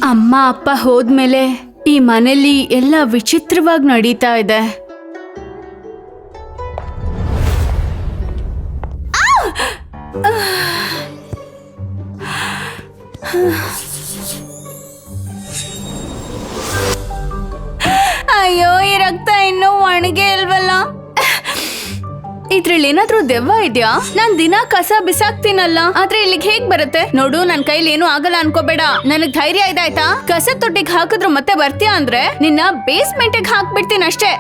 ಅಮ್ಮ ಅಪ್ಪ ಹೋದ್ಮೇಲೆ ಈ ಮನೇಲಿ ಎಲ್ಲ ವಿಚಿತ್ರವಾಗಿ ನಡೀತಾ ಇದೆ. ಅಯ್ಯೋ, ಈ ರಕ್ತ ಇನ್ನೂ ಒಣಗೆ ಇಲ್ವಲ್ಲ. ಇದ್ರಲ್ಲಿ ಏನಾದ್ರೂ ದೆವ್ವ ಇದೆಯಾ? ನಾನ್ ದಿನ ಕಸ ಬಿಸಾಕ್ತೀನಲ್ಲ, ಆದ್ರೆ ಇಲ್ಲಿಗೆ ಹೇಗ್ ಬರುತ್ತೆ? ನೋಡು, ನನ್ ಕೈಲಿ ಏನೂ ಆಗಲ್ಲ ಅನ್ಕೋಬೇಡ. ನನಗ್ ಧೈರ್ಯ ಇದಾಯ್ತಾ? ಕಸ ತೊಟ್ಟಿಗೆ ಹಾಕಿದ್ರು ಮತ್ತೆ ಬರ್ತೀಯಾ ಅಂದ್ರೆ ನಿನ್ನ ಬೇಸ್ಮೆಂಟಿಗೆ ಹಾಕ್ಬಿಡ್ತೀನಿ ಅಷ್ಟೇ.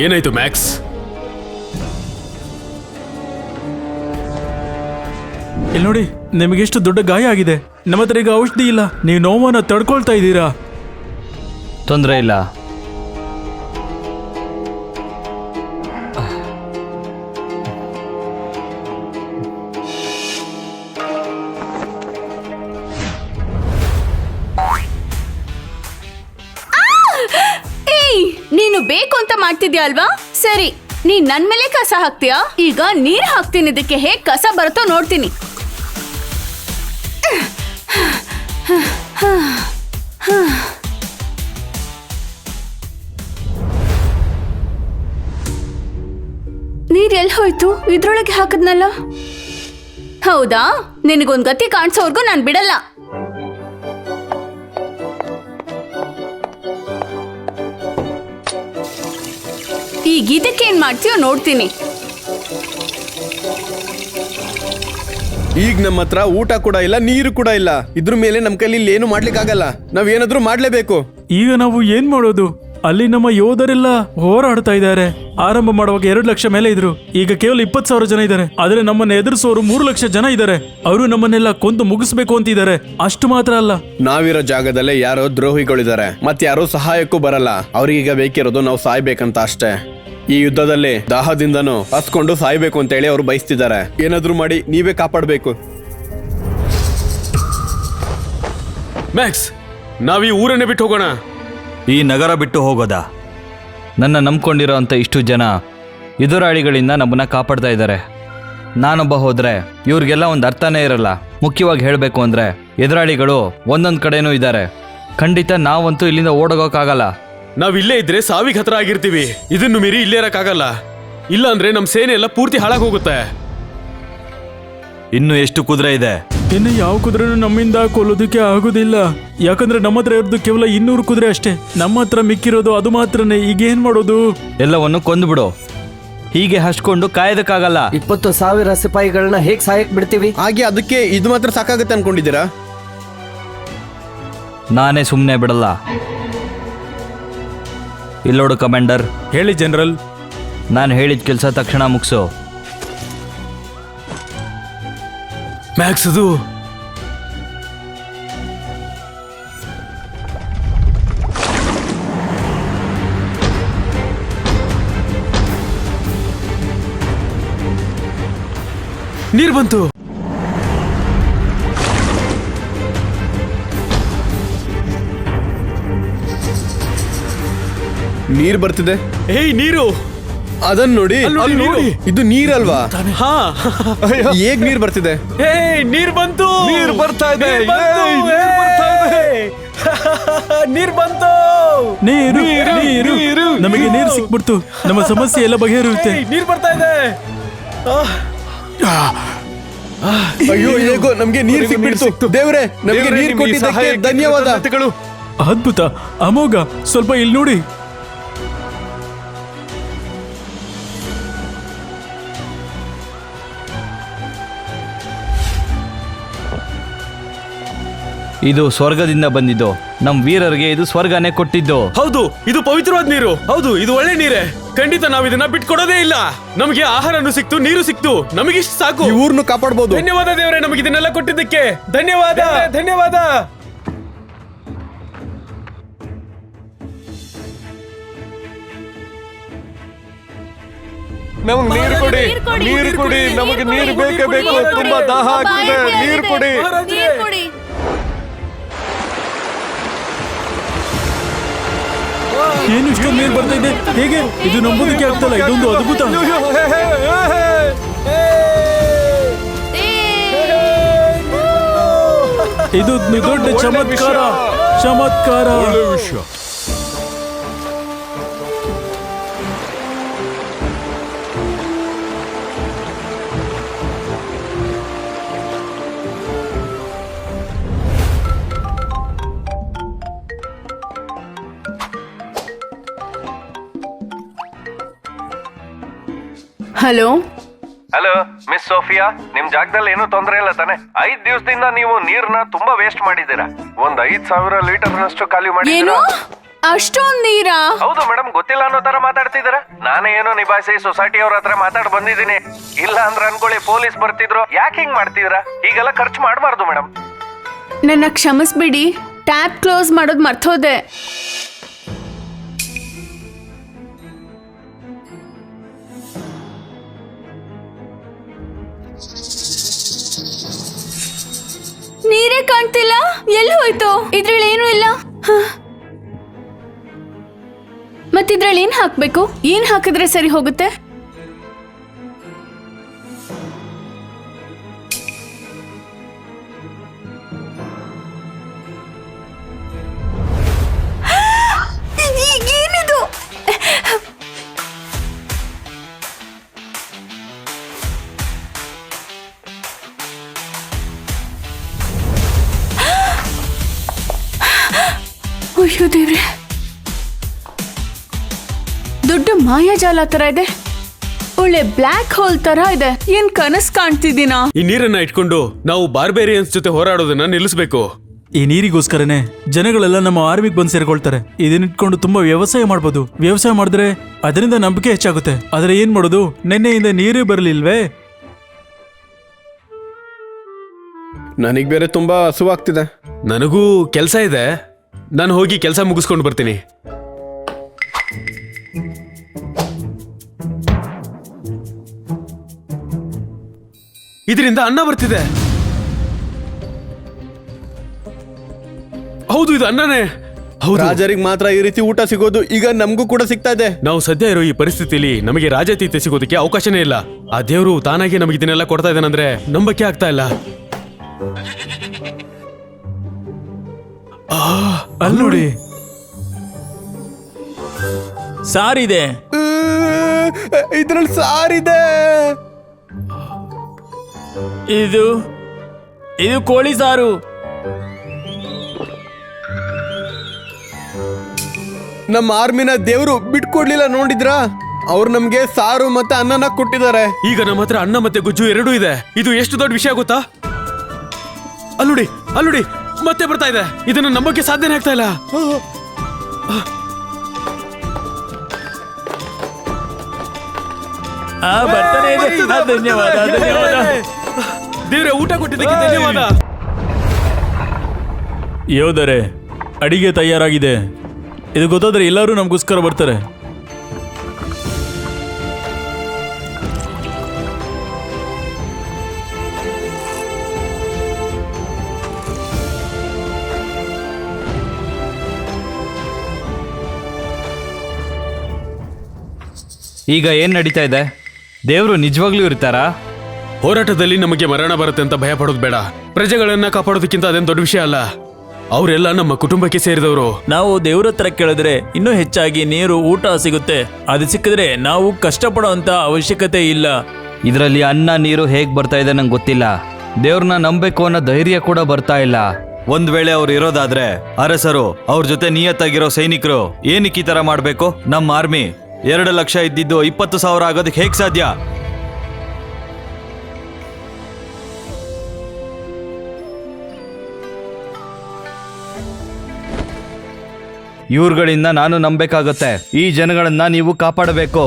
ಏನಾಯ್ತು ಮ್ಯಾಕ್ಸ್? ಇಲ್ಲಿ ನೋಡಿ, ನಿಮಗೆಷ್ಟು ದೊಡ್ಡ ಗಾಯ ಆಗಿದೆ. ನಮ್ಮ ಹತ್ರ ಈಗ ಔಷಧಿ ಇಲ್ಲ. ನೀವು ನೋವನ್ನು ತಡ್ಕೊಳ್ತಾ ಇದ್ದೀರಾ. ತೊಂದರೆ ಇಲ್ಲ. ನೀನು ಬೇಕು ಅಂತ ಮಾಡ್ತಿದ್ಯಾ ಅಲ್ವಾ? ಸರಿ, ನೀನ್ ನನ್ ಮೇಲೆ ಕಸ ಹಾಕ್ತೀಯಾ? ಈಗ ನೀರ್ ಹಾಕ್ತೀನಿ. ಇದಕ್ಕೆ ಹೇಗ್ ಕಸ ಬರುತ್ತೋ ನೋಡ್ತೀನಿ. ನೀರ್ ಎಲ್ಲಿ ಹೋಯ್ತು? ಇದ್ರೊಳಗೆ ಹಾಕದ್ನಲ್ಲ. ಹೌದಾ? ನಿನಗೊಂದ್ ಗತಿ ಕಾಣಿಸೋರ್ಗು ನಾನ್ ಬಿಡಲ್ಲ. ಈಗ ಇದಕ್ಕೇನ್ ಮಾಡ್ತೀಯೋ ನೋಡ್ತೀನಿ. ಈಗ ನಮ್ಮ ಹತ್ರ ಊಟ ಕೂಡ ಇಲ್ಲ, ನೀರು ಕೂಡ ಇಲ್ಲ. ಇದ್ರ ಮೇಲೆ ನಮ್ ಕೈಲಿ ಇಲ್ಲಿ ಏನು ಮಾಡ್ಲಿಕ್ಕೆ ಆಗಲ್ಲ. ನಾವ್ ಏನಾದ್ರೂ ಮಾಡ್ಲೇಬೇಕು. ಈಗ ನಾವು ಏನ್ ಮಾಡೋದು? ಅಲ್ಲಿ ನಮ್ಮ ಯೋಧರೆಲ್ಲ ಹೋರಾಡ್ತಾ ಇದ್ದಾರೆ. ಆರಂಭ ಮಾಡುವಾಗ 2 ಲಕ್ಷ ಮೇಲೆ ಇದ್ರು, ಈಗ ಕೇವಲ 20,000 ಜನ ಇದ್ದಾರೆ. ಆದ್ರೆ ನಮ್ಮನ್ನ ಎದುರಿಸೋರು 3 ಲಕ್ಷ ಜನ ಇದ್ದಾರೆ. ಅವರು ನಮ್ಮನ್ನೆಲ್ಲ ಕೊಂದು ಮುಗಿಸ್ಬೇಕು ಅಂತಿದ್ದಾರೆ. ಅಷ್ಟು ಮಾತ್ರ ಅಲ್ಲ, ನಾವಿರೋ ಜಾಗದಲ್ಲೇ ಯಾರೋ ದ್ರೋಹಿಗಳಿದ್ದಾರೆ, ಮತ್ತೆ ಯಾರೋ ಸಹಾಯಕ್ಕೂ ಬರಲ್ಲ. ಅವ್ರಿಗೀಗ ಬೇಕಿರೋದು ನಾವು ಸಾಯ್ಬೇಕಂತ ಅಷ್ಟೇ. ಈ ಯುದ್ಧದಲ್ಲಿ ದಾಹದಿಂದನೂ ಹಸ್ಕೊಂಡು ಸಾಯ್ಬೇಕು ಅಂತ ಹೇಳಿ ಅವ್ರು ಬಯಸ್ತಿದ್ದಾರೆ. ಏನಾದ್ರೂ ಮಾಡಿ ನೀವೇ ಕಾಪಾಡ್ಬೇಕು. ಮ್ಯಾಕ್ಸ್, ನಾವೀ ಊರನ್ನೇ ಬಿಟ್ಟು ಹೋಗೋಣ. ಈ ನಗರ ಬಿಟ್ಟು ಹೋಗೋದಾ? ನನ್ನ ನಂಬ್ಕೊಂಡಿರೋ ಅಂಥ ಇಷ್ಟು ಜನ ಎದುರಾಳಿಗಳಿಂದ ನಮ್ಮನ್ನು ಕಾಪಾಡ್ತಾ ಇದ್ದಾರೆ. ನಾನೊಬ್ಬ ಹೋದರೆ ಇವ್ರಿಗೆಲ್ಲ ಒಂದು ಅರ್ಥನೇ ಇರಲ್ಲ. ಮುಖ್ಯವಾಗಿ ಹೇಳಬೇಕು ಅಂದರೆ ಎದುರಾಳಿಗಳು ಒಂದೊಂದು ಕಡೆನೂ ಇದ್ದಾರೆ. ಖಂಡಿತ ನಾವಂತೂ ಇಲ್ಲಿಂದ ಓಡೋಗೋಕ್ಕಾಗಲ್ಲ. ನಾವ್ ಇಲ್ಲೇ ಇದ್ರೆ ಸಾವಿಗೆ ಹತ್ರ ಆಗಿರ್ತೀವಿ. ಇದನ್ನು ಮೀರಿ ಇಲ್ಲೇ ಇರಕ್ಕಾಗಲ್ಲ. ಇಲ್ಲ ಅಂದ್ರೆ ನಮ್ ಸೇನೆ ಎಲ್ಲ ಪೂರ್ತಿ ಹಾಳಾಗಿ ಹೋಗುತ್ತೆ. ಇನ್ನು ಎಷ್ಟು ಕುದುರೆ ಇದೆ? ಇನ್ನು ಯಾವ ಕುದುರೆನೂ ನಮ್ಮಿಂದ ಕೊಲ್ಲೋದಕ್ಕೆ ಆಗೋದಿಲ್ಲ. ಯಾಕಂದ್ರೆ ನಮ್ಮ ಹತ್ರ ಇರೋದು ಕೇವಲ 200 ಕುದುರೆ ಅಷ್ಟೇ. ನಮ್ಮ ಹತ್ರ ಮಿಕ್ಕಿರೋದು ಅದು ಮಾತ್ರನೇ. ಈಗ ಏನ್ ಮಾಡೋದು? ಎಲ್ಲವನ್ನು ಕೊಂದುಬಿಡು. ಹೀಗೆ ಹಚ್ಕೊಂಡು ಕಾಯೋದಕ್ಕಾಗಲ್ಲ. 20,000 ಸಿಪಾಯಿಗಳನ್ನ ಹೇಗ್ ಸಾಯಕ್ ಬಿಡ್ತೀವಿ? ಹಾಗೆ ಅದಕ್ಕೆ ಇದು ಮಾತ್ರ ಸಾಕಾಗುತ್ತೆ ಅನ್ಕೊಂಡಿದ್ದೀರಾ? ನಾನೇ ಸುಮ್ಮನೆ ಬಿಡಲ್ಲ. ಇಲ್ಲೋಡು ಕಮಾಂಡರ್. ಹೇಳಿ ಜನರಲ್. ನಾನು ಹೇಳಿದ ಕೆಲಸ ತಕ್ಷಣ ಮುಗಿಸು. ಮ್ಯಾಕ್ಸ್, ಅದು ನೀರು ಬಂತು. ನೀರ್ ಬರ್ತಿದೆ. ಏಯ್, ನೀರು! ಅದನ್ನ ನೋಡಿ. ಅಲ್ಲಿ ನೋಡಿ. ಇದು ನೀರಲ್ವಾ? ಹಾ, ಹೇಗ್ ನೀರ್ ಬರ್ತಿದೆ? ಏಯ್, ನೀರ್ ಬಂತು! ನೀರ್ ಬರ್ತಾ ಇದೆ. ನೀರ್ ಬಂತು! ನೀರು ನೀರು ನಮಗೆ ನೀರು ಸಿಕ್ಬಿಡ್ತು. ನಮ್ಮ ಸಮಸ್ಯೆ ಎಲ್ಲ ಬಗೆಹರಿಯುತ್ತೆ. ನೀರ್ ಬರ್ತಾ ಇದೆ. ಅಯ್ಯೋ, ಹೇಗೋ ನಮ್ಗೆ ನೀರ್ ಸಿಕ್ಬಿಡ್ತು. ದೇವ್ರೆ, ನಮಗೆ ನೀರ್ ಕೊಟ್ಟಿದ್ದಕ್ಕೆ ಧನ್ಯವಾದ. ಅದ್ಭುತ, ಅಮೋಘ. ಸ್ವಲ್ಪ ಇಲ್ಲಿ ನೋಡಿ. ಇದು ಸ್ವರ್ಗದಿಂದ ಬಂದಿದ್ದು. ನಮ್ಮ ವೀರರಿಗೆ ಇದು ಸ್ವರ್ಗನೇ ಕೊಟ್ಟಿದ್ದು. ಹೌದು, ಇದು ಪವಿತ್ರವಾದ ನೀರು. ಹೌದು, ಇದು ಒಳ್ಳೆ ನೀರೇ. ಖಂಡಿತ ನಾವು ಇದನ್ನ ಬಿಟ್ಕೊಡೋದೇ ಇಲ್ಲ. ನಮಗೆ ಆಹಾರನು ಸಿಕ್ತು, ನೀರು ಸಿಕ್ತು. ನಮಗಿಷ್ಟು ಸಾಕು. ಈ ಊರ್ನು ಕಾಪಾಡಬಹುದು. ಧನ್ಯವಾದ ದೇವರೇ, ನಮಗೆ ಇದನ್ನೆಲ್ಲ ಕೊಟ್ಟಿದ್ದಕ್ಕೆ ಧನ್ಯವಾದ. ಧನ್ಯವಾದ. ನಮಗೆ ನೀರು ಕೊಡಿ, ನೀರು ಕೊಡಿ. ನಮಗೆ ನೀರು ಬೇಕೇ ಬೇಕು. ತುಂಬಾ ದಾಹ ಆಗ್ತಿದೆ. ನೀರು ಕೊಡಿ. ಏನು ಇಷ್ಟೊಂದು ನೀರು ಬರ್ತಾ ಇದೆ? ಹೇಗೆ ಇದು ನಂಬೋದಕ್ಕೆ ಆಗ್ತಲ್ಲ, ಇದೊಂದು ಅದ್ಭುತ. ಇದು ದೊಡ್ಡ ಚಮತ್ಕಾರ, ಚಮತ್ಕಾರ. ಹಲೋ, ಹಲೋ ಮಿಸ್ ಸೋಫಿಯಾ, ನಿಮ್ ಜಾಗದಲ್ಲಿ ಏನೂ ತೊಂದರೆ ಇಲ್ಲ ತಾನೆ? 5 ದಿವಸದಿಂದ ನೀವು ನೀರ್ನ ತುಂಬಾ ವೇಸ್ಟ್ ಮಾಡಿದ್ದೀರಾ. 5,000 ಲೀಟರ್ನಷ್ಟು ಖಾಲಿ ಏನು ಮಾಡಿದ್ದೀರಾ. ಅಷ್ಟೊಂದ್ ನೀರಾ? ಹೌದು ಮೇಡಮ್, ಗೊತ್ತಿಲ್ಲ ಅನ್ನೋ ತರ ಮಾತಾಡ್ತಿದ್ದೀರಾ. ನಾನೇ ಏನೋ ನಿಭಾಯಿಸಿ ಸೊಸೈಟಿ ಅವ್ರ ಹತ್ರ ಮಾತಾಡ್ ಬಂದಿದ್ದೀನಿ. ಇಲ್ಲ ಅಂದ್ರೆ ಅನ್ಕೊಳ್ಳಿ ಪೊಲೀಸ್ ಬರ್ತಿದ್ರು. ಯಾಕೆ ಹಿಂಗ್ ಮಾಡ್ತಿದ್ದೀರಾ? ಈಗೆಲ್ಲ ಖರ್ಚು ಮಾಡಬಾರ್ದು ಮೇಡಮ್. ನನ್ನ ಕ್ಷಮಿಸ್ಬಿಡಿ, ಟ್ಯಾಪ್ ಕ್ಲೋಸ್ ಮಾಡೋದ್ ಮರ್ತೋದೆ. ನೀರೇ ಕಾಣ್ತಿಲ್ಲ, ಎಲ್ಲಿ ಹೋಯ್ತು? ಇದ್ರಲ್ಲಿ ಏನೂ ಇಲ್ಲ. ಮತ್ತಿದ್ರಲ್ಲಿ ಏನ್ ಹಾಕ್ಬೇಕು? ಏನ್ ಹಾಕಿದ್ರೆ ಸರಿ ಹೋಗುತ್ತೆ? ಏನಿದು? ಅಯ್ಯೋ ದೇವ್ರೆ, ದೊಡ್ಡ ಮಾಯಾಜಾಲ ತರ ಇದೆ. ಒಳ್ಳೆ ಬ್ಲ್ಯಾಕ್ ಹೋಲ್ ತರ ಇದೆ. ಏನ್ ಕನಸ್ ಕಾಣ್ತಿದ್ದೀನಾ? ಈ ನೀರನ್ನ ಇಟ್ಕೊಂಡು ನಾವು ಬಾರ್ಬೇರಿಯನ್ಸ್ ಜೊತೆ ಹೋರಾಡೋದನ್ನ ನಿಲ್ಲಿಸಬೇಕು. ಈ ನೀರಿಗೋಸ್ಕರನೇ ಜನಗಳೆಲ್ಲ ನಮ್ಮ ಆರ್ಮಿಗೆ ಬಂದು ಸೇರ್ಕೊಳ್ತಾರೆ. ಇದನ್ನಿಟ್ಕೊಂಡು ತುಂಬಾ ವ್ಯವಸಾಯ ಮಾಡ್ಬೋದು. ವ್ಯವಸಾಯ ಮಾಡಿದ್ರೆ ಅದರಿಂದ ನಂಬಿಕೆ ಹೆಚ್ಚಾಗುತ್ತೆ. ಆದ್ರೆ ಏನ್ ಮಾಡೋದು, ನಿನ್ನೆಯಿಂದ ನೀರೇ ಬರಲಿಲ್ವೇ? ನನಗ್ ಬೇರೆ ತುಂಬಾ ಹಸುವಾಗ್ತಿದೆ. ನನಗೂ ಕೆಲಸ ಇದೆ, ನಾನು ಹೋಗಿ ಕೆಲಸ ಮುಗಿಸ್ಕೊಂಡು ಬರ್ತೀನಿ. ಇದರಿಂದ ಅನ್ನ ಬರ್ತಿದೆ. ಹೌದು, ಇದು ಅನ್ನನೇ. ಹೌದು, ರಾಜರಿಗೆ ಮಾತ್ರ ಈ ರೀತಿ ಊಟ ಸಿಗೋದು ಈಗ ನಮಗೂ ಕೂಡ ಸಿಗ್ತಾ ಇದೆ. ನಾವು ಸದ್ಯ ಇರೋ ಈ ಪರಿಸ್ಥಿತಿಲಿ ನಮಗೆ ರಾಜತೀತೆ ಸಿಗೋದಕ್ಕೆ ಅವಕಾಶನೇ ಇಲ್ಲ. ಆ ದೇವರು ತಾನಾಗಿ ನಮಗೆ ಇದನ್ನೆಲ್ಲ ಕೊಡ್ತಾ ಇದ್ದಾನಂದ್ರೆ ನಂಬಕ್ಕೆ ಆಗ್ತಾ ಇಲ್ಲ. ಅಲ್ಲಿ ನೋಡಿ, ಸಾರಿದೆ. ಇದ್ರಲ್ಲಿ ಸಾರಿದೆ. ಇದು ಕೋಳಿ ಸಾರು. ನಮ್ಮ ಆರ್ಮಿನ ದೇವ್ರು ಬಿಟ್ಕೊಡ್ಲಿಲ್ಲ, ನೋಡಿದ್ರಾ? ಅವ್ರು ನಮ್ಗೆ ಸಾರು ಮತ್ತೆ ಅನ್ನನ ಕೊಟ್ಟಿದ್ದಾರೆ. ಈಗ ನಮ್ಮ ಹತ್ರ ಅನ್ನ ಮತ್ತೆ ಗುಜ್ಜು ಎರಡೂ ಇದೆ. ಇದು ಎಷ್ಟು ದೊಡ್ಡ ವಿಷಯ ಗೊತ್ತಾ? ಅಲ್ಲುಡಿ, ಅಲ್ಲುಡಿ, ಮತ್ತೆ ಬರ್ತಾ ಇದೆ. ಇದನ್ನು ನಂಬಕ್ಕೆ ಸಾಧ್ಯನೇ ಆಗ್ತಾ ಇಲ್ಲ. ಬರ್ತಾನೆ ಇದೆ. ಧನ್ಯವಾದ, ಧನ್ಯವಾದ. ದೇವ್ರೆ, ಊಟ ಕೊಟ್ಟಿದ್ದಕ್ಕೆ ಧನ್ಯವಾದ. ಯೋಧರೇ, ಅಡಿಗೆ ತಯಾರಾಗಿದೆ. ಇದು ಗೊತ್ತಾದ್ರೆ ಎಲ್ಲರೂ ನಮಗೋಸ್ಕರ ಬರ್ತಾರೆ. ಈಗ ಏನ್ ನಡೀತಾ ಇದೆ? ದೇವ್ರು ನಿಜವಾಗ್ಲೂ ಇರ್ತಾರಾ? ಹೋರಾಟದಲ್ಲಿ ನಮಗೆ ಮರಣ ಬರುತ್ತೆ ಅಂತ ಭಯ ಪಡೋದು ಬೇಡ. ಪ್ರಜೆಗಳನ್ನ ಕಾಪಾಡೋದಕ್ಕಿಂತ ಅದೇನು ದೊಡ್ಡ ವಿಷಯ ಅಲ್ಲ. ಅವರೆಲ್ಲ ನಮ್ಮ ಕುಟುಂಬಕ್ಕೆ ಸೇರಿದವರು. ನಾವು ದೇವ್ರ ಹತ್ರ ಕೇಳಿದ್ರೆ ಇನ್ನೂ ಹೆಚ್ಚಾಗಿ ನೀರು, ಊಟ ಸಿಗುತ್ತೆ. ಅದು ಸಿಕ್ಕಿದ್ರೆ ನಾವು ಕಷ್ಟಪಡೋಂತ ಅವಶ್ಯಕತೆ ಇಲ್ಲ. ಇದರಲ್ಲಿ ಅನ್ನ ನೀರು ಹೇಗ್ ಬರ್ತಾ ಇದೆ ನಂಗೆ ಗೊತ್ತಿಲ್ಲ. ದೇವ್ರನ್ನ ನಂಬೇಕು ಅನ್ನೋ ಧೈರ್ಯ ಕೂಡ ಬರ್ತಾ ಇಲ್ಲ. ಒಂದ್ ವೇಳೆ ಅವ್ರು ಇರೋದಾದ್ರೆ ಅರಸರು ಅವ್ರ ಜೊತೆ ನಿಯತ್ತಾಗಿರೋ ಸೈನಿಕರು ಏನಕ್ಕೆ ಈ ತರ ಮಾಡ್ಬೇಕು? ನಮ್ಮ ಆರ್ಮಿ 2 ಲಕ್ಷ ಇದ್ದಿದ್ದು 20,000 ಆಗೋದಕ್ಕೆ ಹೇಗ್ ಸಾಧ್ಯ? ಇವ್ರುಗಳಿಂದ ನಾನು ನಂಬೇಕಾಗತ್ತೆ. ಈ ಜನಗಳನ್ನ ನೀವು ಕಾಪಾಡಬೇಕು.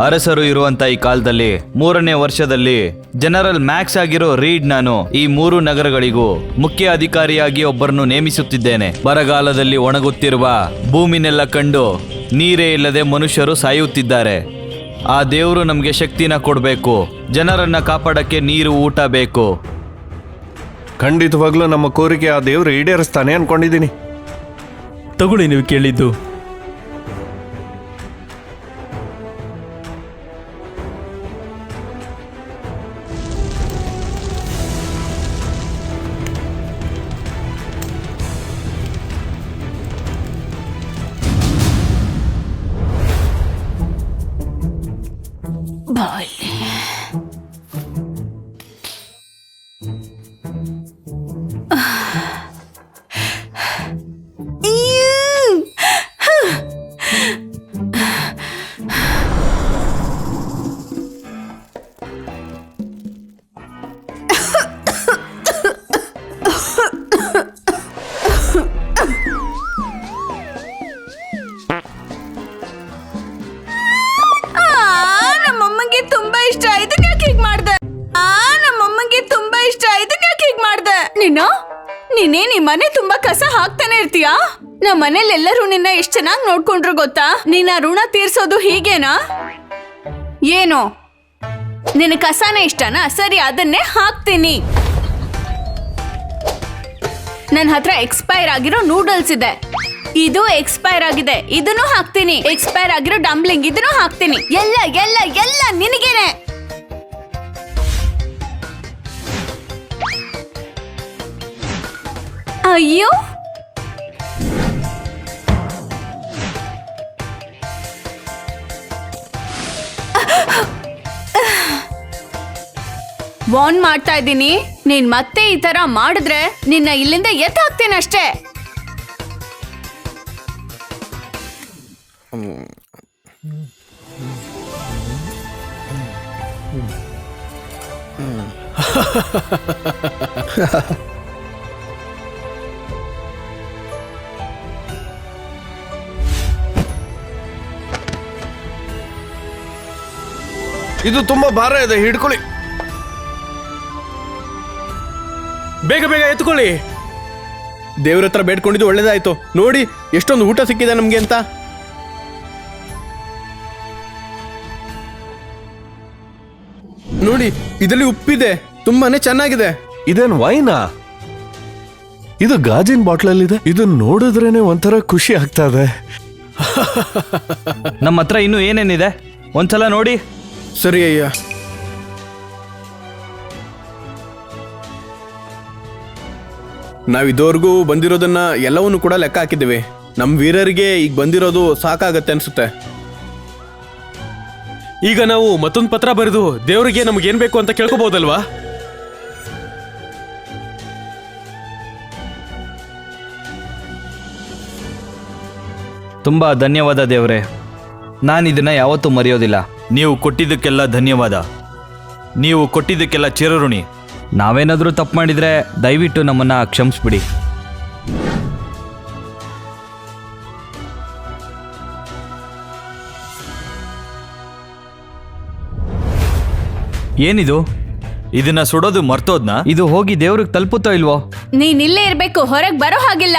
ಅರಸರು ಇರುವಂತ ಈ ಕಾಲದಲ್ಲಿ 3ನೇ ವರ್ಷದಲ್ಲಿ ಜನರಲ್ ಮ್ಯಾಕ್ಸ್ ಆಗಿರೋ ರೀಡ್ ನಾನು ಈ 3 ನಗರಗಳಿಗೂ ಮುಖ್ಯ ಅಧಿಕಾರಿಯಾಗಿ ಒಬ್ಬರನ್ನು ನೇಮಿಸುತ್ತಿದ್ದೇನೆ. ಬರಗಾಲದಲ್ಲಿ ಒಣಗುತ್ತಿರುವ ಭೂಮಿನೆಲ್ಲ ಕಂಡು ನೀರೇ ಇಲ್ಲದೆ ಮನುಷ್ಯರು ಸಾಯುತ್ತಿದ್ದಾರೆ. ಆ ದೇವರು ನಮಗೆ ಶಕ್ತಿನ ಕೊಡಬೇಕು. ಜನರನ್ನ ಕಾಪಾಡಕ್ಕೆ ನೀರು, ಊಟ ಬೇಕು. ಖಂಡಿತವಾಗ್ಲೂ ನಮ್ಮ ಕೋರಿಕೆ ಆ ದೇವ್ರು ಈಡೇರಿಸ್ತಾನೆ ಅನ್ಕೊಂಡಿದ್ದೀನಿ. ತಗೊಳ್ಳಿ ನೀವು ಕೇಳಿದ್ದು. ಬಾಯ್. ನಮ್ಮಮ್ಮಂಗೆ ತುಂಬಾ ಇಷ್ಟ, ಇದನ್ನ ಯಾಕೆ ಹೀಗ್ ಮಾಡ್ದೆ? ನಮ್ಮಮ್ಮಂಗೆ ತುಂಬಾ ಇಷ್ಟ, ಇದನ್ನ ಯಾಕೆ ಹೀಗ್ ಮಾಡ್ದೆ? ನೀನೇನ್ ಈ ಮನೆ ತುಂಬಾ ಕಸ ಹಾಕ್ತಾನೆ ಇರ್ತೀಯಾ? ನಮ್ಮ ಮನೇಲಿ ಎಲ್ಲರೂ ನಿನ್ನ ಎಷ್ಟ್ ಚೆನ್ನಾಗ್ ನೋಡ್ಕೊಂಡ್ರು ಗೊತ್ತಾ? ನಿನ್ನ ಋಣ ತೀರ್ಸೋದು ಹೀಗೇನಾ? ಏನು ನಿನ್ನ ಕಸನೇ ಇಷ್ಟನಾ? ಸರಿ, ಅದನ್ನೇ ಹಾಕ್ತೀನಿ. ನನ್ನ ಹತ್ರ ಎಕ್ಸ್ಪೈರ್ ಆಗಿರೋ ನೂಡಲ್ಸ್ ಇದೆ, ಇದು ಎಕ್ಸ್ಪೈರ್ ಆಗಿದೆ, ಇದನ್ನು ಹಾಕ್ತೀನಿ. ಎಕ್ಸ್ಪೈರ್ ಆಗಿರೋ ಡಂಬ್ಲಿಂಗ್, ಇದನ್ನು ಹಾಕ್ತೀನಿ. ಎಲ್ಲ ಎಲ್ಲ ಎಲ್ಲ ನಿನಗೇನೆ. ಅಯ್ಯೋ, ವಾರ್ನ್ ಮಾಡ್ತಾ ಇದ್ದೀನಿ, ನೀನ್ ಮತ್ತೆ ಈ ತರ ಮಾಡಿದ್ರೆ ನಿನ್ನ ಇಲ್ಲಿಂದ ಎತ್ತಾಕ್ತೇನೆ ಅಷ್ಟೇ. ಇದು ತುಂಬಾ ಭಾರ ಇದೆ, ಹಿಡ್ಕೊಳ್ಳಿ. ಬೇಗ ಬೇಗ ಎತ್ಕೊಳ್ಳಿ. ದೇವ್ರ ಹತ್ರ ಬೇಡ್ಕೊಂಡಿದ್ದು ಒಳ್ಳೇದಾಯ್ತು. ನೋಡಿ ಎಷ್ಟೊಂದು ಊಟ ಸಿಕ್ಕಿದೆ ನಮ್ಗೆ ಅಂತ. ನೋಡಿ ಇದರಲ್ಲಿ ಉಪ್ಪಿದೆ, ತುಂಬಾನೇ ಚೆನ್ನಾಗಿದೆ. ಇದೇನ್ ವೈನಾ? ಇದು ಗಾಜಿನ ಬಾಟ್ಲಲ್ಲಿದೆ. ಇದನ್ನ ನೋಡಿದ್ರೇನೆ ಒಂಥರ ಖುಷಿ ಆಗ್ತಾ ಇದೆ. ನಮ್ಮ ಹತ್ರ ಇನ್ನೂ ಏನೇನಿದೆ ಒಂದ್ಸಲ ನೋಡಿ. ಸರಿ ಅಯ್ಯ. ನಾವ್ ಇದುವರೆಗೂ ಬಂದಿರೋದನ್ನ ಎಲ್ಲವನ್ನು ಕೂಡ ಲೆಕ್ಕ ಹಾಕಿದ್ದೀವಿ. ನಮ್ ವೀರರಿಗೆ ಈಗ ಬಂದಿರೋದು ಸಾಕಾಗತ್ತೆ ಅನ್ಸುತ್ತೆ. ಈಗ ನಾವು ಮತ್ತೊಂದು ಪತ್ರ ಬರೆದು ದೇವರಿಗೆ ನಮ್ಗೇನ್ ಬೇಕು ಅಂತ ಕೇಳ್ಕೋಬಹುದಲ್ವಾ? ತುಂಬಾ ಧನ್ಯವಾದ ದೇವ್ರೆ, ನಾನು ಇದನ್ನ ಯಾವತ್ತೂ ಮರೆಯೋದಿಲ್ಲ. ನೀವು ಕೊಟ್ಟಿದ್ದಕ್ಕೆಲ್ಲ ಧನ್ಯವಾದ, ನೀವು ಕೊಟ್ಟಿದ್ದಕ್ಕೆಲ್ಲ ಚಿರಋಣಿ. ನಾವೇನಾದರೂ ತಪ್ಪು ಮಾಡಿದ್ರೆ ದಯವಿಟ್ಟು ನಮ್ಮನ್ನ ಕ್ಷಮಿಸ್ಬಿಡಿ. ಏನಿದು? ಇದನ್ನ ಸುಡೋದು ಮರ್ತೋದ್ನಾ? ಇದು ಹೋಗಿ ದೇವ್ರಿಗೆ ತಲುಪುತ್ತೋ ಇಲ್ವೋ? ನೀನ್ ಇಲ್ಲೇ ಇರ್ಬೇಕು, ಹೊರಗ್ ಬರೋ ಹಾಗಿಲ್ಲ.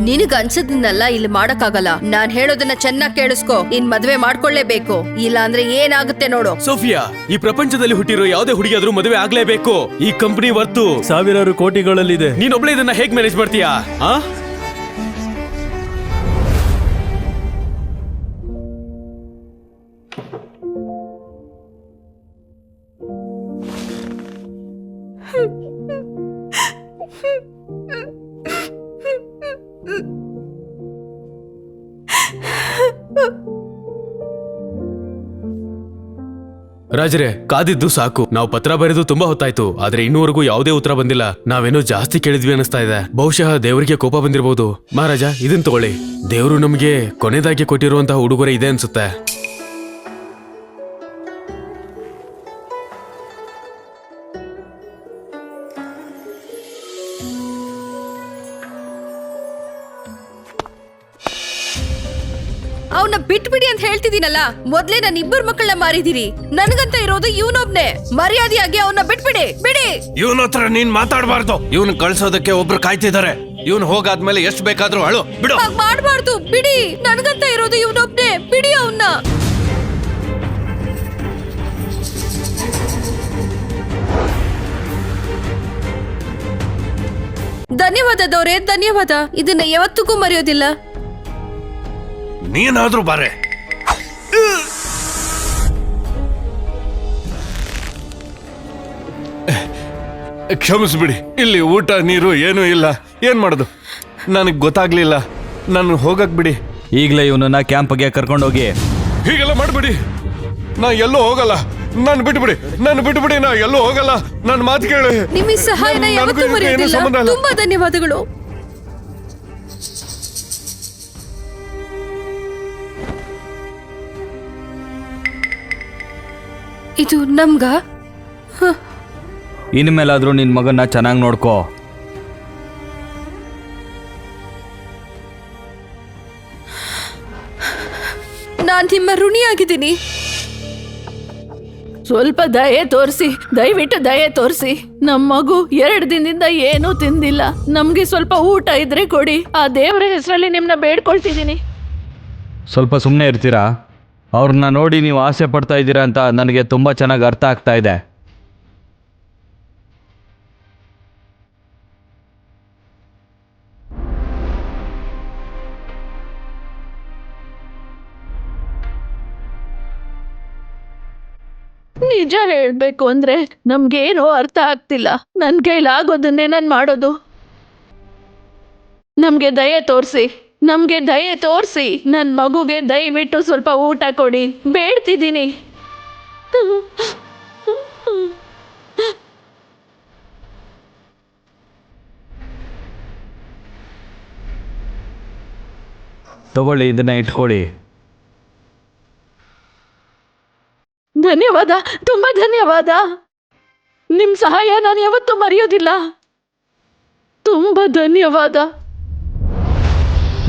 ನಿನಗ ಅನ್ಸದನ್ನೆಲ್ಲ ಇಲ್ಲಿ ಮಾಡಕ್ಕಾಗಲ್ಲ. ನಾನ್ ಹೇಳೋದನ್ನ ಚೆನ್ನಾಗಿ ಕೇಳಿಸ್ಕೊ. ನೀನ್ ಮದ್ವೆ ಮಾಡ್ಕೊಳ್ಳೇಬೇಕು, ಇಲ್ಲ ಅಂದ್ರೆ ಏನಾಗುತ್ತೆ ನೋಡು. ಸೋಫಿಯಾ, ಈ ಪ್ರಪಂಚದಲ್ಲಿ ಹುಟ್ಟಿರೋ ಯಾವುದೇ ಹುಡುಗಿಯಾದ್ರೂ ಮದುವೆ ಆಗ್ಲೇಬೇಕು. ಈ ಕಂಪನಿ ವರ್ತು ಸಾವಿರಾರು ಕೋಟಿಗಳಲ್ಲಿದೆ. ನೀನೊಬ್ಳೆ ಇದನ್ನ ಹೇಗ್ ಮ್ಯಾನೇಜ್ ಮಾಡ್ತೀಯಾ? ರಾಜರೇ, ಕಾದಿದ್ದು ಸಾಕು. ನಾವು ಪತ್ರ ಬರೆದು ತುಂಬಾ ಹೊತ್ತಾಯ್ತು, ಆದ್ರೆ ಇನ್ನೂವರೆಗೂ ಯಾವುದೇ ಉತ್ತರ ಬಂದಿಲ್ಲ. ನಾವೇನೋ ಜಾಸ್ತಿ ಕೇಳಿದ್ವಿ ಅನಿಸ್ತಾ ಇದೆ. ಬಹುಶಃ ದೇವರಿಗೆ ಕೋಪ ಬಂದಿರಬಹುದು. ಮಹಾರಾಜ, ಇದನ್ ತಗೊಳ್ಳಿ. ದೇವರು ನಮ್ಗೆ ಕೊನೆದಾಗಿ ಕೊಟ್ಟಿರುವಂತಹ ಉಡುಗೊರೆ ಇದೆ ಅನ್ಸುತ್ತೆ. ಅವನ್ನ ಬಿಟ್ಬಿಡಿ ಅಂತ ಹೇಳ್ತಿದ್ದೀನಲ್ಲ. ಮೊದ್ಲೇ ನನ್ನ ಇಬ್ಬರು ಮಕ್ಕಳನ್ನ ಮಾರಿದಿರಿ. ನನ್ಗಂತ ಇರೋದು ಇವನೊಬ್ನೇ. ಮರ್ಯಾದೆಯಾಗಿ ಅವನ್ನ ಬಿಟ್ಬಿಡಿ, ಬಿಡಿ. ಇವನ ಹತ್ರ ನೀನ್ ಮಾತಾಡಬಾರ್ದು. ಇವನ್ ಕಳ್ಸೋದಕ್ಕೆ ಒಬ್ರು ಕಾಯ್ತಿದ್ದಾರೆ. ಇವನ್ ಹೋಗಾದ್ಮೇಲೆ ಎಷ್ಟು ಬೇಕಾದ್ರೂ ಅಳು, ಬಿಡು. ಹಾಗ್ ಮಾಡ್ಬಾರ್ದು, ಬಿಡಿ. ನನ್ಗಂತ ಇರೋದು ಇವನೊಬ್ನೇ, ಬಿಡಿ ಅವನ್ನ. ಧನ್ಯವಾದ ದೌರೆ, ಧನ್ಯವಾದ. ಇದನ್ನ ಯಾವತ್ತಿಗೂ ಮರೆಯೋದಿಲ್ಲ. ನೀನಾದ್ರೂ ಬಾರೆ. ಕ್ಷಮಿಸ್ಬಿಡಿ, ಇಲ್ಲಿ ಊಟ ನೀರು ಏನೂ ಇಲ್ಲ. ಏನ್ ಮಾಡೋದು ನನಗ್ ಗೊತ್ತಾಗ್ಲಿಲ್ಲ. ನಾನು ಹೋಗಕ್ ಬಿಡಿ. ಈಗಲೇ ಇವನನ್ನ ಕ್ಯಾಂಪ್ಗೆ ಕರ್ಕೊಂಡೋಗಿ. ಹೀಗೆಲ್ಲ ಮಾಡ್ಬಿಡಿ. ನಾ ಎಲ್ಲೂ ಹೋಗಲ್ಲ. ನಾನು ಬಿಟ್ಬಿಡಿ, ನಾ ಎಲ್ಲೂ ಹೋಗಲ್ಲ. ನನ್ನ ಮಾತು ಕೇಳಿ. ನಿಮ್ಮ ಈ ಸಹಾಯನ ನನಗೂ ಯಾವತ್ತೂ ಇದಕ್ಕೂ ಏನೂ ಸಂಬಂಧ ಮರೆಯೋದಿಲ್ಲ. ಇಲ್ಲ. ತುಂಬಾ ಧನ್ಯವಾದಗಳು. ಇದು ನಮ್ಗ? ಇನ್ಮೇಲಾದ್ರೂ ನಿನ್ ಮಗನ್ನ ಚೆನ್ನಾಗಿ ನೋಡ್ಕೋ. ನಾನ್ ನಿಮ್ಮ ಋಣಿಯಾಗಿದ್ದೀನಿ. ಸ್ವಲ್ಪ ದಯೆ ತೋರಿಸಿ, ದಯವಿಟ್ಟು ದಯೆ ತೋರಿಸಿ. ನಮ್ ಮಗು 2 ದಿನದಿಂದ ಏನೂ ತಿಂದಿಲ್ಲ. ನಮ್ಗೆ ಸ್ವಲ್ಪ ಊಟ ಇದ್ರೆ ಕೊಡಿ. ಆ ದೇವರ ಹೆಸರಲ್ಲಿ ನಿಮ್ನ ಬೇಡ್ಕೊಳ್ತಿದ್ದೀನಿ. ಸ್ವಲ್ಪ ಸುಮ್ಮನೆ ಇರ್ತೀರಾ? ಅವ್ರನ್ನ ನೋಡಿ ನೀವು ಆಸೆ ಪಡ್ತಾ ಇದ್ದೀರಾ ಅಂತ ನನಗೆ ತುಂಬ ಚೆನ್ನಾಗಿ ಅರ್ಥ ಆಗ್ತಾ ಇದೆ. ನಿಜ ಹೇಳ್ಬೇಕು ಅಂದ್ರೆ ನಮ್ಗೇನೋ ಅರ್ಥ ಆಗ್ತಿಲ್ಲ. ನನ್ ಕೈಲಾಗೋದನ್ನೇ ನಾನ್ ಮಾಡೋದು. ನಮ್ಗೆ ದಯೆ ತೋರಿಸಿ, ನಮ್ಗೆ ದಯೆ ತೋರಿಸಿ. ನನ್ ಮಗುಗೆ ದಯವಿಟ್ಟು ಸ್ವಲ್ಪ ಊಟ ಕೊಡಿ, ಬೇಡ್ತಿದ್ದೀನಿ. ತಗೊಳ್ಳಿ, ಇದನ್ನ ಇಟ್ಕೊಳ್ಳಿ. ಧನ್ಯವಾದ, ತುಂಬಾ ಧನ್ಯವಾದ. ನಿಮ್ ಸಹಾಯ ನಾನು ಯಾವತ್ತೂ ಮರೆಯೋದಿಲ್ಲ. ತುಂಬಾ ಧನ್ಯವಾದ.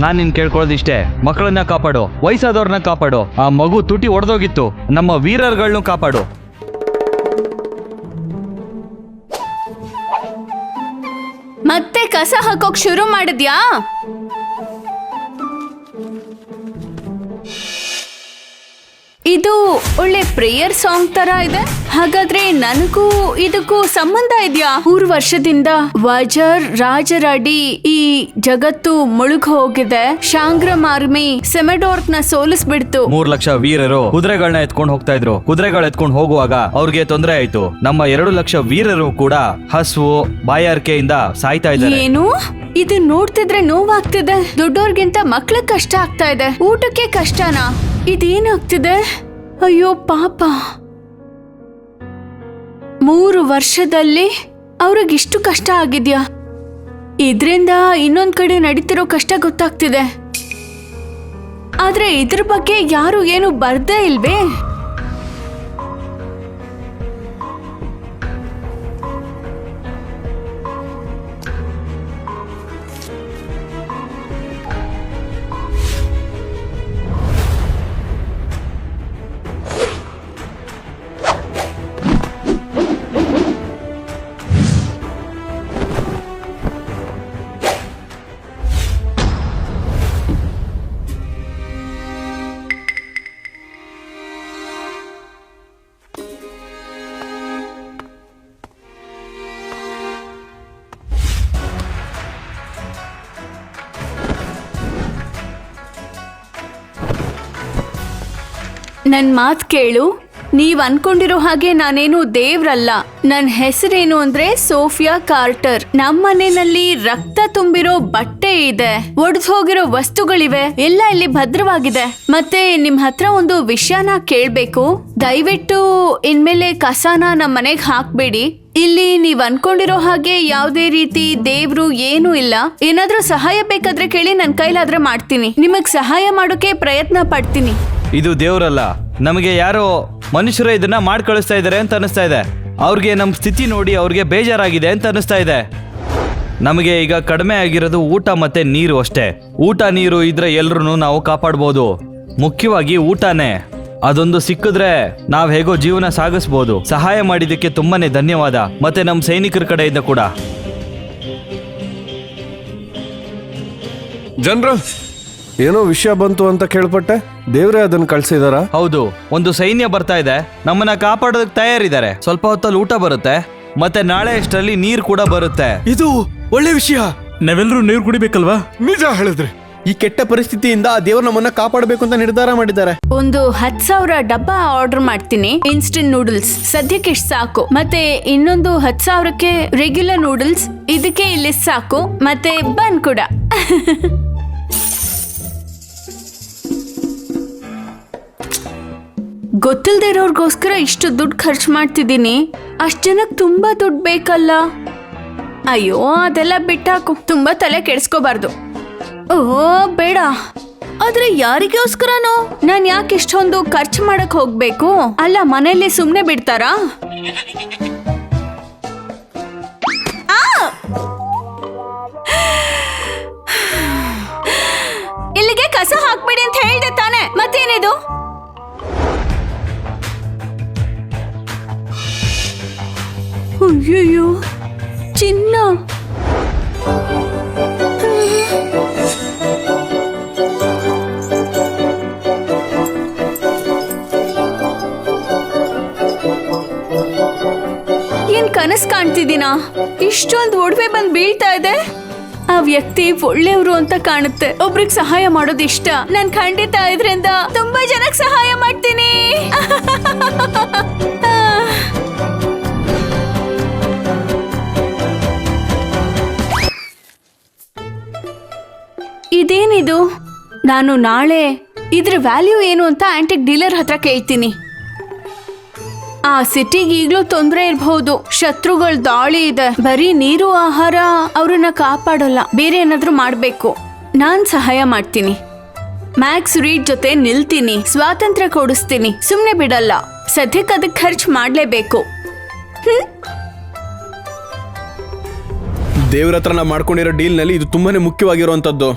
ನಾನು ನಿನ್ ಕೇಳ್ಕೊಳ್ಳೋದಿಷ್ಟೇ, ಮಕ್ಕಳನ್ನ ಕಾಪಾಡು, ವಯಸ್ಸಾದವ್ರನ್ನ ಕಾಪಾಡು, ಆ ಮಗು ತುಟಿ ಒಡೆದೋಗಿತ್ತು, ನಮ್ಮ ವೀರರ್ಗಳನ್ನೂ ಕಾಪಾಡು. ಮತ್ತೆ ಕಸ ಹಾಕೋಕ್ ಶುರು ಮಾಡಿದ್ಯಾ? ಇದು ಒಳ್ಳೆ ಪ್ರೇಯರ್ ಸಾಂಗ್ ತರ ಇದೆ. ಹಾಗಾದ್ರೆ ನನಗೂ ಇದಕ್ಕೂ ಸಂಬಂಧ ಇದೆಯಾ? 3 ವರ್ಷದಿಂದ ವಜರ್ ರಾಜರಾಡಿ ಈ ಜಗತ್ತು ಮುಳುಗ್ ಹೋಗಿದೆ. ಶಾಂಗ್ರಮ್ ಆರ್ಮಿ ಸೆಮೆಡೋರ್ಕ್ ನ ಸೋಲಿಸ್ಬಿಡ್ತು. 3 ಲಕ್ಷ ವೀರರು ಕುದುರೆಗಳನ್ನ ಎತ್ಕೊಂಡು ಹೋಗ್ತಾ ಇದ್ರು. ಕುದುರೆಗಳು ಎತ್ಕೊಂಡು ಹೋಗುವಾಗ ಅವ್ರಿಗೆ ತೊಂದರೆ ಆಯ್ತು. ನಮ್ಮ 2 ಲಕ್ಷ ವೀರರು ಕೂಡ ಹಸುವು ಬಾಯಾರಿಕೆಯಿಂದ ಸಾಯ್ತಾ ಇದ್ದಾರೆ. ಏನು? ಇದು ನೋಡ್ತಿದ್ರೆ ನೋವಾಗ್ತಿದೆ. ದೊಡ್ಡೋರ್ಗಿಂತ ಮಕ್ಳಿಗೆ ಕಷ್ಟ ಆಗ್ತಾ ಇದೆ. ಊಟಕ್ಕೆ ಕಷ್ಟನಾ? ಇದೇನಾಗ್ತಿದೆ? ಅಯ್ಯೋ ಪಾಪ. 3 ವರ್ಷದಲ್ಲಿ ಅವ್ರಿಗಿಷ್ಟು ಕಷ್ಟ ಆಗಿದ್ಯಾ? ಇದ್ರಿಂದ ಇನ್ನೊಂದ್ ಕಡೆ ನಡೀತಿರೋ ಕಷ್ಟ ಗೊತ್ತಾಗ್ತಿದೆ. ಆದ್ರೆ ಇದ್ರ ಬಗ್ಗೆ ಯಾರು ಏನು ಬರ್ದೇ ಇಲ್ವೇ? ನನ್ ಮಾತ್ ಕೇಳು. ನೀವ್ ಅನ್ಕೊಂಡಿರೋ ಹಾಗೆ ನಾನೇನು ದೇವ್ರಲ್ಲ. ನನ್ ಹೆಸರೇನು ಅಂದ್ರೆ ಸೋಫಿಯಾ ಕಾರ್ಟರ್. ನಮ್ಮನೆಯಲ್ಲಿ ರಕ್ತ ತುಂಬಿರೋ ಬಟ್ಟೆ ಇದೆ, ಒಡೆದು ಹೋಗಿರೋ ವಸ್ತುಗಳಿವೆ, ಎಲ್ಲ ಇಲ್ಲಿ ಭದ್ರವಾಗಿದೆ. ಮತ್ತೆ ನಿಮ್ ಹತ್ರ ಒಂದು ವಿಷಯನ ಕೇಳ್ಬೇಕು. ದಯವಿಟ್ಟು ಇನ್ಮೇಲೆ ಕಸನ ನಮ್ ಮನೆಗ್ ಹಾಕ್ಬೇಡಿ. ಇಲ್ಲಿ ನೀವ್ ಅನ್ಕೊಂಡಿರೋ ಹಾಗೆ ಯಾವುದೇ ರೀತಿ ದೇವ್ರು ಏನೂ ಇಲ್ಲ. ಏನಾದ್ರೂ ಸಹಾಯ ಬೇಕಾದ್ರೆ ಕೇಳಿ, ನನ್ ಕೈಲಾದ್ರೆ ಮಾಡ್ತೀನಿ. ನಿಮಗ್ ಸಹಾಯ ಮಾಡೋಕೆ ಪ್ರಯತ್ನ ಪಡ್ತೀನಿ. ಇದು ದೇವ್ರಲ್ಲ, ನಮಗೆ ಯಾರೋ ಮನುಷ್ಯರೇ ಇದನ್ನ ಮಾಡಿ ಕಳಿಸ್ತಾ ಇದ್ದಾರೆ ಅಂತ ಅನಿಸ್ತಾ ಇದೆ. ಅವ್ರಿಗೆ ನಮ್ಮ ಸ್ಥಿತಿ ನೋಡಿ ಅವ್ರಿಗೆ ಬೇಜಾರಾಗಿದೆ ಅಂತ ಅನಿಸ್ತಾ ಇದೆ. ನಮಗೆ ಈಗ ಕಡಿಮೆ ಆಗಿರೋದು ಊಟ ಮತ್ತೆ ನೀರು ಅಷ್ಟೇ. ಊಟ ನೀರು ಇದ್ರೆ ಎಲ್ರೂ ನಾವು ಕಾಪಾಡ್ಬೋದು. ಮುಖ್ಯವಾಗಿ ಊಟನೇ. ಅದೊಂದು ಸಿಕ್ಕಿದ್ರೆ ನಾವ್ ಹೇಗೋ ಜೀವನ ಸಾಗಿಸ್ಬೋದು. ಸಹಾಯ ಮಾಡಿದ್ದಕ್ಕೆ ತುಂಬಾನೇ ಧನ್ಯವಾದ, ಮತ್ತೆ ನಮ್ಮ ಸೈನಿಕರ ಕಡೆಯಿಂದ ಕೂಡ. ಜನರಲ್, ಏನೋ ವಿಷಯ ಬಂತು ಅಂತ ಕೇಳ್ಪಟ್ಟೆ. ದೇವ್ರೇ ಅದನ್ನ ಕಳ್ಸಿದಾರ? ಹೌದು, ಒಂದು ಸೈನ್ಯ ಬರ್ತಾ ಇದೆ, ನಮ್ಮನ್ನ ಕಾಪಾಡೋದಕ್ಕೆ ತಯಾರಿದ್ದಾರೆ. ಸ್ವಲ್ಪ ಹೊತ್ತಲ್ಲಿ ಊಟ ಬರುತ್ತೆ, ಮತ್ತೆ ನಾಳೆ ಅಷ್ಟರಲ್ಲಿ ನೀರು ಕೂಡ ಬರುತ್ತೆ. ಇದು ಒಳ್ಳೆ ವಿಷಯ. ನಾವೆಲ್ಲರೂ ನೀರು ಕುಡಿಬೇಕಲ್ವಾ? ನಿಜ ಹೇಳಿದ್ರೆ ಈ ಕೆಟ್ಟ ಪರಿಸ್ಥಿತಿಯಿಂದ ಆ ದೇವ್ರು ನಮ್ಮನ್ನ ಕಾಪಾಡಬೇಕು ಅಂತ ನಿರ್ಧಾರ ಮಾಡಿದ್ದಾರೆ. ಒಂದು 10,000 ಡಬ್ಬ ಆರ್ಡರ್ ಮಾಡ್ತೀನಿ ಇನ್ಸ್ಟೆಂಟ್ ನೂಡಲ್ಸ್. ಸದ್ಯಕ್ಕೆ ಇಷ್ಟು ಸಾಕು. ಮತ್ತೆ ಇನ್ನೊಂದು 10,000ಕ್ಕೆ ರೆಗ್ಯುಲರ್ ನೂಡಲ್ಸ್. ಇದಕ್ಕೆ ಇಲ್ಲಿ ಸಾಕು. ಮತ್ತೆ ಬನ್ ಕೂಡ. ಗೊತ್ತಿಲ್ದೇ ಇರೋರ್ಗೋಸ್ಕರ ಇಷ್ಟು ದುಡ್ಡು ಖರ್ಚು ಮಾಡ್ತಿದ್ದೀನಿ. ಅಷ್ಟು ಜನಕ್ಕೆ ತುಂಬಾ ದುಡ್ಡು ಬೇಕಲ್ಲ. ಅಯ್ಯೋ, ಅದೆಲ್ಲ ಬಿಟ್ಟಾಕು. ತುಂಬಾ ತಲೆ ಕೆಡಿಸ್ಕೋಬಾರ್ದು. ಓ ಬೇಡ. ಆದ್ರೆ ಯಾರಿಗೋಸ್ಕರನೋ? ನಾನ್ ಯಾಕೆ ಇಷ್ಟೊಂದು ಖರ್ಚು ಮಾಡಕ್ ಹೋಗ್ಬೇಕು? ಅಲ್ಲ, ಮನೇಲಿ ಸುಮ್ನೆ ಬಿಡ್ತಾರಾ? ಇಲ್ಲಿಗೆ ಕಸ ಹಾಕ್ಬೇಡಿ ಅಂತ ಹೇಳ್ದೆ ತಾನೆ, ಮತ್ತೇನಿದು? ಅಯ್ಯಯ್ಯೋ, ಚಿನ್ನ. ಏನ್ ಕನಸು ಕಾಣ್ತಿದ್ದೀನಾ? ಇಷ್ಟೊಂದು ಒಡವೆ ಬಂದ್ ಬೀಳ್ತಾ ಇದೆ. ಆ ವ್ಯಕ್ತಿ ಒಳ್ಳೆಯವರು ಅಂತ ಕಾಣುತ್ತೆ. ಒಬ್ರಿಗೆ ಸಹಾಯ ಮಾಡೋದು ಇಷ್ಟ. ನಾನ್ ಖಂಡಿತ ಇದರಿಂದ ತುಂಬಾ ಜನಕ್ಕೆ ಸಹಾಯ ಮಾಡ್ತೀನಿ. ಇದೇನಿದು? ನಾನು ನಾಳೆ ಇದ್ರ ವ್ಯಾಲ್ಯೂ ಏನು ಅಂತ ಆಂಟಿಕ್ ಡೀಲರ್ ಹತ್ರ ಕೇಳ್ತೀನಿ. ಆ ಸಿಟಿಗೆ ಈಗ್ಲೂ ತೊಂದರೆ ಇರಬಹುದು. ಶತ್ರುಗಳ ದಾಳಿ ಇದೆ. ಬರೀ ನೀರು ಆಹಾರ ಅವ್ರನ್ನ ಕಾಪಾಡಲ್ಲ. ಬೇರೆ ಏನಾದ್ರೂ ಮಾಡ್ಬೇಕು. ನಾನ್ ಸಹಾಯ ಮಾಡ್ತೀನಿ. ಮ್ಯಾಕ್ಸ್ ರೀಡ್ ಜೊತೆ ನಿಲ್ತೀನಿ. ಸ್ವಾತಂತ್ರ್ಯ ಕೊಡಿಸ್ತೀನಿ. ಸುಮ್ನೆ ಬಿಡಲ್ಲ. ಸದ್ಯಕ್ಕೆ ಅದಕ್ಕೆ ಖರ್ಚು ಮಾಡ್ಲೇಬೇಕು. ದೇವ್ರ ಹತ್ರ ನಾವು ಮಾಡ್ಕೊಂಡಿರೋ ಡೀಲ್ ನಲ್ಲಿ ಇದು ತುಂಬಾನೇ ಮುಖ್ಯವಾಗಿರುವಂತದ್ದು.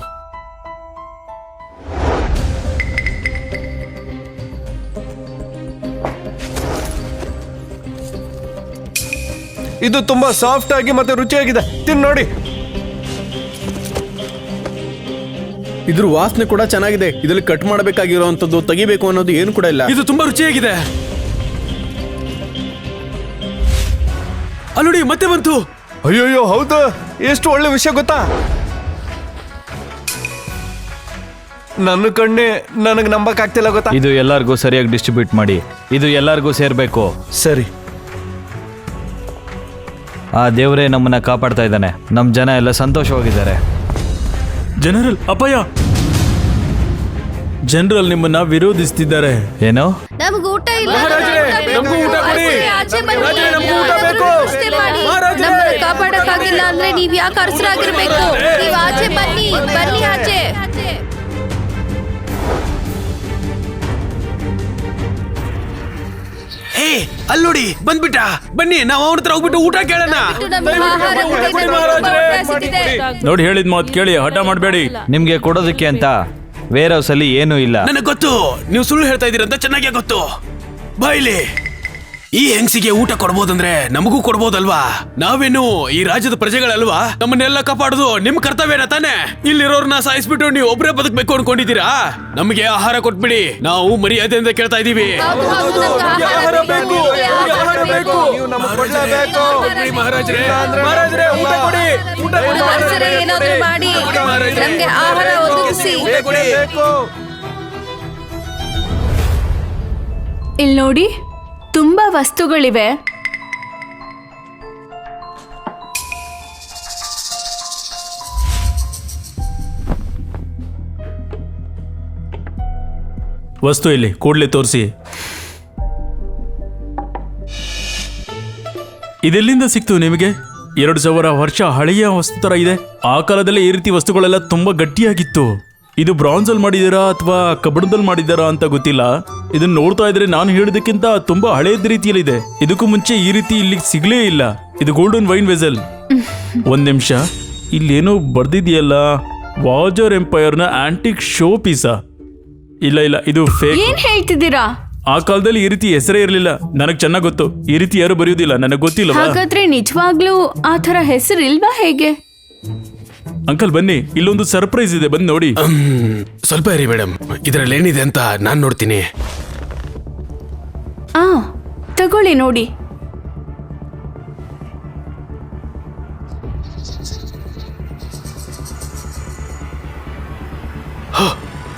ಇದು ತುಂಬಾ ಸಾಫ್ಟ್ ಆಗಿ ಮತ್ತೆ ರುಚಿಯಾಗಿದೆ. ತಿನ್ ನೋಡಿ. ಇದ್ರ ವಾಸನೆ ಕೂಡ ಚೆನ್ನಾಗಿದೆ. ಇದ್ರಲ್ಲಿ ಕಟ್ ಮಾಡಬೇಕಾಗಿರುವಂತದ್ದು, ತೆಗಿಬೇಕು ಅನ್ನೋದು ಏನು ಕೂಡ ಇಲ್ಲ. ಇದು ತುಂಬಾ ರುಚಿಯಾಗಿದೆ. ಅಲ್ಲೋಡಿ, ಮತ್ತೆ ಬಂತು. ಅಯ್ಯೋಯ್ಯೋ, ಹೌದು. ಎಷ್ಟು ಒಳ್ಳೆ ವಿಷಯ ಗೊತ್ತಾ? ನನ್ನ ಕಣ್ಣೆ ನನಗೆ ನಂಬಕ್ ಆಗ್ತಿಲ್ಲ ಗೊತ್ತಾ? ಇದು ಎಲ್ಲರಿಗೂ ಸರಿಯಾಗಿ ಡಿಸ್ಟ್ರಿಬ್ಯೂಟ್ ಮಾಡಿ. ಇದು ಎಲ್ಲರಿಗೂ ಸೇರ್ಬೇಕು. ಸರಿ. ಆ ದೇವರೇ ನಮ್ಮನ್ನ ಕಾಪಾಡ್ತಾ ಇದ್ದಾನೆ. ನಮ್ಮ ಜನ ಎಲ್ಲ ಸಂತೋಷವಾಗಿದ್ದಾರೆ. ಜನರಲ್ ಅಪಾಯ! ಜನರಲ್ ನಿಮ್ಮನ್ನ ವಿರೋಧಿಸ್ತಿದ್ದಾರೆ. ಏನು? ನಮ್ಗೆ ಊಟ ಇಲ್ಲ. ನಮ್ಗೂ ಊಟ ಕೊಡಿ. ಆಚೆ ಬನ್ನಿ. ರಾಜರೇ, ನಮ್ಗೂ ಊಟ ಬೇಕು. ವ್ಯವಸ್ಥೆ ಮಾಡಿ. ನಮ್ಮನ್ನ ಕಾಪಾಡಕ್ಕಾಗಿಲ್ಲ ಅಂದ್ರೆ ನೀವ್ ಯಾಕೆ ಅರಸರಾಗಿರ್ಬೇಕು? ನೀವ್ ಆಚೆ ಬನ್ನಿ, ಬನ್ನಿ ಆಚೆ. ಏ, ಅಲ್ಲೋಡಿ, ಬಂದ್ಬಿಟ್ಟ. ಬನ್ನಿ, ನಾವು ಅವನ ಹತ್ರ ಹೋಗ್ಬಿಟ್ಟು ಊಟ ಕೇಳೋಣ. ನಮ್ಗೆ ಆಹಾರ ಊಟ ಇದೆ, ತುಂಬಾ ಹೊಟ್ಟೆ ಹಸಿದಿದೆ. ನೋಡಿ, ಹೇಳಿದ ಮಾತು ಕೇಳಿ, ಹಠ ಮಾಡಬೇಡಿ. ನಿಮ್ಗೆ ಕೊಡೋದಕ್ಕೆ ಅಂತ ವೇರ್ ಹೌಸ್ ಅಲ್ಲಿ ಏನೂ ಇಲ್ಲ. ನನಗೆ ಗೊತ್ತು, ನೀವು ಸುಳ್ಳು ಹೇಳ್ತಾ ಇದೀರಂತ ಚೆನ್ನಾಗೇ ಗೊತ್ತು. ಬಾಯ್ಲಿ, ಈ ಹೆಂಗ್ಸಿಗೆ ಊಟ ಕೊಡ್ಬೋದಂದ್ರೆ ನಮಗೂ ಕೊಡ್ಬೋದಲ್ವಾ? ನಾವೇನು ಈ ರಾಜ್ಯದ ಪ್ರಜೆಗಳಲ್ವಾ? ನಮ್ಮನ್ನೆಲ್ಲ ಕಾಪಾಡೋದು ನಿಮ್ ಕರ್ತವ್ಯನ ತಾನೆ? ಇಲ್ಲಿರೋರ್ನ ಸಾಯಿಸ್ಬಿಟ್ಟು ನೀವು ಒಬ್ರೇ ಬದುಕಬೇಕು ಅನ್ಕೊಂಡಿದ್ದೀರಾ? ನಮಗೆ ಆಹಾರ ಕೊಟ್ಬಿಡಿ. ನಾವು ಮರ್ಯಾದೆಯಿಂದ ಕೇಳ್ತಾ ಇದೀವಿ. ಹೌದು, ಹೌದು, ನಮ್ಗೆ ಆಹಾರ ಬೇಕು. ನೀವು ನಮಗೆ ಕೊಡ್ಲೇಬೇಕು. ಮಹಾರಾಜರೇ, ಮಹಾರಾಜರೇ, ಊಟ ಕೊಡಿ, ಊಟ ಕೊಡಿ. ಅರಸರೇ, ಏನಾದ್ರೂ ಮಾಡಿ ನಮ್ಗೆ ಆಹಾರ ಒದಗಿಸಿ. ಇಲ್ಲಿ ನೋಡಿ, ತುಂಬಾ ವಸ್ತುಗಳಿವೆ. ವಸ್ತು ಇಲ್ಲಿ ಕೂಡಲೇ ತೋರಿಸಿ. ಇದೆಲ್ಲಿಂದ ಸಿಕ್ತು ನಿಮಗೆ? 2000 ವರ್ಷ ಹಳೆಯ ವಸ್ತು ತರ ಇದೆ. ಆ ಕಾಲದಲ್ಲಿ ಈ ರೀತಿ ವಸ್ತುಗಳೆಲ್ಲ ತುಂಬಾ ಗಟ್ಟಿಯಾಗಿತ್ತು. ಇದು ಬ್ರಾನ್ಸ್ ಅಲ್ಲಿ ಮಾಡಿದಾರಾ ಅಥವಾ ಕಬ್ಬಿಣದಲ್ಲಿ ಮಾಡಿದಾರಾ ಅಂತ ಗೊತ್ತಿಲ್ಲ. ಇದನ್ನ ನೋಡ್ತಾ ಇದ್ರೆ ನಾನು ಹೇಳಿದಕ್ಕಿಂತ ತುಂಬಾ ಹಳೇದ ರೀತಿಯಲ್ಲಿದೆ. ಇದಕ್ಕೂ ಮುಂಚೆ ಈ ರೀತಿ ಇಲ್ಲಿ ಸಿಗ್ಲೇ ಇಲ್ಲ. ಇದು ಗೋಲ್ಡನ್ ವೈನ್ ವೆಸಲ್. ಒಂದ್ ನಿಮಿಷ, ಇಲ್ಲೇನೋ ಬರ್ದಿದೆಯಲ್ಲ, ವಾಜರ್ ಎಂಪೈರ್ನ ಆಂಟಿಕ್ ಶೋ ಪೀಸಾ? ಇಲ್ಲ ಇಲ್ಲ, ಇದು ಫೇಕ್. ಏನ್ ಹೇಳ್ತಿದ್ದೀರಾ? ಆ ಕಾಲದಲ್ಲಿ ಈ ರೀತಿ ಹೆಸರೇ ಇರ್ಲಿಲ್ಲ. ನನಗ್ ಚೆನ್ನಾಗ್ ಗೊತ್ತು, ಈ ರೀತಿ ಯಾರು ಬರೆಯುವುದಿಲ್ಲ, ನನಗ್ ಗೊತ್ತಿಲ್ಲವಾ? ಹಾಗಾದ್ರೆ ನಿಜವಾಗ್ಲೂ ಆ ಥರ ಹೆಸರಿಲ್ವಾ ಹೇಗೆ? ಅಂಕಲ್ ಬನ್ನಿ, ಇಲ್ಲೊಂದು ಸರ್ಪ್ರೈಸ್ ಇದೆ, ಬಂದ್ ನೋಡಿ. ಸ್ವಲ್ಪ ಇರಿ ಮೇಡಮ್, ಇದ್ರಲ್ಲಿ ಏನಿದೆ ಅಂತ ನಾನ್ ನೋಡ್ತೀನಿ. ಆ ತಗೊಳ್ಳಿ ನೋಡಿ.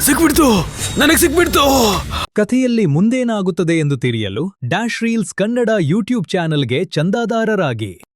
ಸಿಕ್ಬಿಡ್ತು, ನನಗ್ ಸಿಕ್ಬಿಡ್ತು. ಕಥೆಯಲ್ಲಿ ಮುಂದೇನಾಗುತ್ತದೆ ಎಂದು ತಿಳಿಯಲು ಡ್ಯಾಶ್ ರೀಲ್ಸ್ ಕನ್ನಡ ಯೂಟ್ಯೂಬ್ ಚಾನೆಲ್ಗೆ ಚಂದಾದಾರರಾಗಿ.